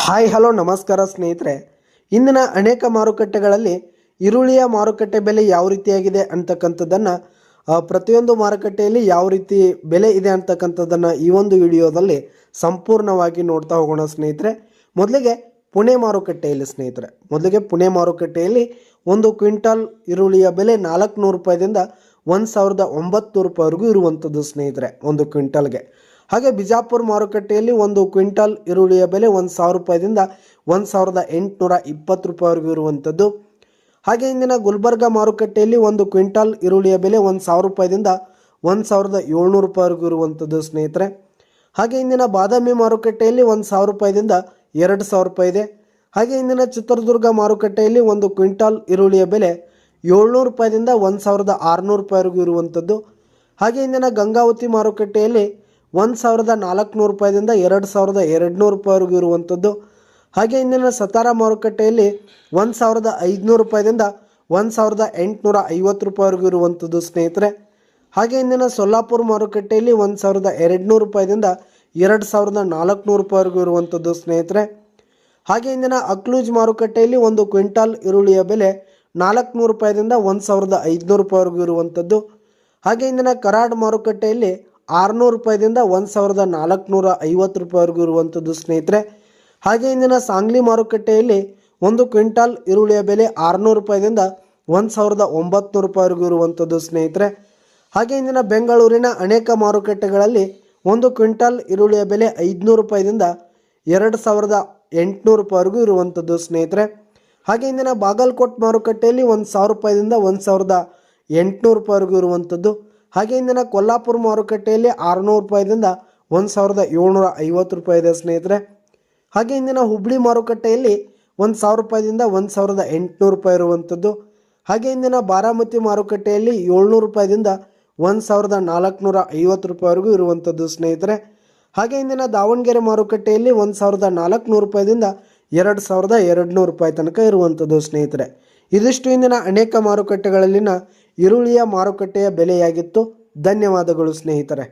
Hi hello ನಮಸ್ಕಾರ ಸ್ನೇಹಿತರೆ. ಇಂದಿನ ಅನೇಕ ಮಾರುಕಟ್ಟೆಗಳಲ್ಲಿ ಈರುಳ್ಳಿಯ ಮಾರುಕಟ್ಟೆ ಬೆಲೆ ಯಾವ ರೀತಿಯಾಗಿದೆ ಅಂತಕ್ಕಂಥದ್ದನ್ನು ಪ್ರತಿಯೊಂದು ಮಾರುಕಟ್ಟೆಯಲ್ಲಿ ಯಾವ ರೀತಿ ಬೆಲೆ ಇದೆ ಅಂತಕ್ಕಂಥದ್ದನ್ನು ಈ ಒಂದು ವಿಡಿಯೋದಲ್ಲಿ ಸಂಪೂರ್ಣವಾಗಿ ನೋಡ್ತಾ ಹೋಗೋಣ ಸ್ನೇಹಿತರೆ. ಮೊದಲಿಗೆ ಪುಣೆ ಮಾರುಕಟ್ಟೆಯಲ್ಲಿ ಒಂದು ಕ್ವಿಂಟಾಲ್ ಈರುಳ್ಳಿಯ ಬೆಲೆ 400 ರೂಪಾಯಿದಿಂದ 1900 ರೂಪಾಯಿವರೆಗೂ ಇರುವಂಥದ್ದು ಸ್ನೇಹಿತರೆ, ಒಂದು ಕ್ವಿಂಟಲ್ಗೆ. ಹಾಗೆ ಬಿಜಾಪುರ ಮಾರುಕಟ್ಟೆಯಲ್ಲಿ ಒಂದು ಕ್ವಿಂಟಾಲ್ ಈರುಳ್ಳಿಯ ಬೆಲೆ 1000 ರೂಪಾಯಿದಿಂದ 1820 ರೂಪಾಯಿವರೆಗೂ ಇರುವಂಥದ್ದು. ಹಾಗೆ ಇಂದಿನ ಗುಲ್ಬರ್ಗ ಮಾರುಕಟ್ಟೆಯಲ್ಲಿ ಒಂದು ಕ್ವಿಂಟಾಲ್ ಈರುಳ್ಳಿಯ ಬೆಲೆ 1000 ರೂಪಾಯಿದಿಂದ 1700 ರೂಪಾಯಿವರೆಗೂ ಇರುವಂಥದ್ದು ಸ್ನೇಹಿತರೆ. ಹಾಗೆ ಇಂದಿನ ಬಾದಾಮಿ ಮಾರುಕಟ್ಟೆಯಲ್ಲಿ 1000 ರೂಪಾಯಿದಿಂದ 2000 ರೂಪಾಯಿ ಇದೆ. ಹಾಗೆ ಇಂದಿನ ಚಿತ್ರದುರ್ಗ ಮಾರುಕಟ್ಟೆಯಲ್ಲಿ ಒಂದು ಕ್ವಿಂಟಾಲ್ ಈರುಳ್ಳಿಯ ಬೆಲೆ 700 ರೂಪಾಯಿದಿಂದ 1600 ರೂಪಾಯಿವರೆಗೂ ಇರುವಂಥದ್ದು. ಹಾಗೆ ಇಂದಿನ ಗಂಗಾವತಿ ಮಾರುಕಟ್ಟೆಯಲ್ಲಿ 1400 ರೂಪಾಯಿದಿಂದ 2200 ರೂಪಾಯಿವರೆಗೂ ಇರುವಂಥದ್ದು. ಹಾಗೆ ಇಂದಿನ ಸತಾರ ಮಾರುಕಟ್ಟೆಯಲ್ಲಿ 1500 ರೂಪಾಯಿದಿಂದ 1850 ರೂಪಾಯಿವರೆಗೂ ಇರುವಂಥದ್ದು ಸ್ನೇಹಿತರೆ. ಹಾಗೆ ಇಂದಿನ ಸೊಲ್ಲಾಪುರ ಮಾರುಕಟ್ಟೆಯಲ್ಲಿ 1200 ರೂಪಾಯಿದಿಂದ 2400 ರೂಪಾಯಿವರೆಗೂ ಇರುವಂಥದ್ದು ಸ್ನೇಹಿತರೆ. ಹಾಗೆ ಇಂದಿನ ಅಕ್ಲೂಜ್ ಮಾರುಕಟ್ಟೆಯಲ್ಲಿ ಒಂದು ಕ್ವಿಂಟಾಲ್ ಈರುಳ್ಳಿಯ ಬೆಲೆ 400 ರೂಪಾಯಿದಿಂದ 1500 ರೂಪಾಯಿವರೆಗೂ ಇರುವಂಥದ್ದು. ಹಾಗೆ ಇಂದಿನ ಕರಾಡ್ ಮಾರುಕಟ್ಟೆಯಲ್ಲಿ 600 ರೂಪಾಯಿದಿಂದ 1450 ರೂಪಾಯಿವರೆಗೂ ಇರುವಂಥದ್ದು ಸ್ನೇಹಿತರೆ. ಹಾಗೆ ಇಂದಿನ ಸಾಂಗ್ಲಿ ಮಾರುಕಟ್ಟೆಯಲ್ಲಿ ಒಂದು ಕ್ವಿಂಟಾಲ್ ಈರುಳ್ಳಿಯ ಬೆಲೆ 600 ರೂಪಾಯಿದಿಂದ 1900 ರೂಪಾಯಿವರೆಗೂ ಇರುವಂಥದ್ದು ಸ್ನೇಹಿತರೆ. ಹಾಗೆ ಇಂದಿನ ಬೆಂಗಳೂರಿನ ಅನೇಕ ಮಾರುಕಟ್ಟೆಗಳಲ್ಲಿ ಒಂದು ಕ್ವಿಂಟಾಲ್ ಈರುಳ್ಳಿಯ ಬೆಲೆ 500 ರೂಪಾಯಿದಿಂದ 2800 ರೂಪಾಯಿವರೆಗೂ ಇರುವಂಥದ್ದು ಸ್ನೇಹಿತರೆ. ಹಾಗೆ ಇಂದಿನ ಬಾಗಲಕೋಟ್ ಮಾರುಕಟ್ಟೆಯಲ್ಲಿ 1000 ರೂಪಾಯಿದಿಂದ 1800 ರೂಪಾಯಿವರೆಗೂ ಇರುವಂಥದ್ದು. ಹಾಗೆ ಇಂದಿನ ಕೊಲ್ಲಾಪುರ ಮಾರುಕಟ್ಟೆಯಲ್ಲಿ 600 ರೂಪಾಯಿದಿಂದ 1750 ರೂಪಾಯಿ ಇದೆ ಸ್ನೇಹಿತರೆ. ಹಾಗೆ ಇಂದಿನ ಹುಬ್ಳಿ ಮಾರುಕಟ್ಟೆಯಲ್ಲಿ 1000 ರೂಪಾಯಿದಿಂದ 1800 ರೂಪಾಯಿ ಇರುವಂಥದ್ದು. ಹಾಗೆ ಇಂದಿನ ಬಾರಾಮತಿ ಮಾರುಕಟ್ಟೆಯಲ್ಲಿ 700 ರೂಪಾಯಿದಿಂದ 1450 ರೂಪಾಯಿವರೆಗೂ ಇರುವಂಥದ್ದು ಸ್ನೇಹಿತರೆ. ಹಾಗೆ ಇಂದಿನ ದಾವಣಗೆರೆ ಮಾರುಕಟ್ಟೆಯಲ್ಲಿ 1400 ರೂಪಾಯಿದಿಂದ 2200 ರೂಪಾಯಿ ತನಕ ಇರುವಂಥದ್ದು ಸ್ನೇಹಿತರೆ. ಇದಿಷ್ಟು ಇಂದಿನ ಅನೇಕ ಮಾರುಕಟ್ಟೆಗಳಲ್ಲಿನ ಈರುಳ್ಳಿಯ ಮಾರುಕಟ್ಟೆಯ ಬೆಲೆಯಾಗಿತ್ತು. ಧನ್ಯವಾದಗಳು ಸ್ನೇಹಿತರೆ.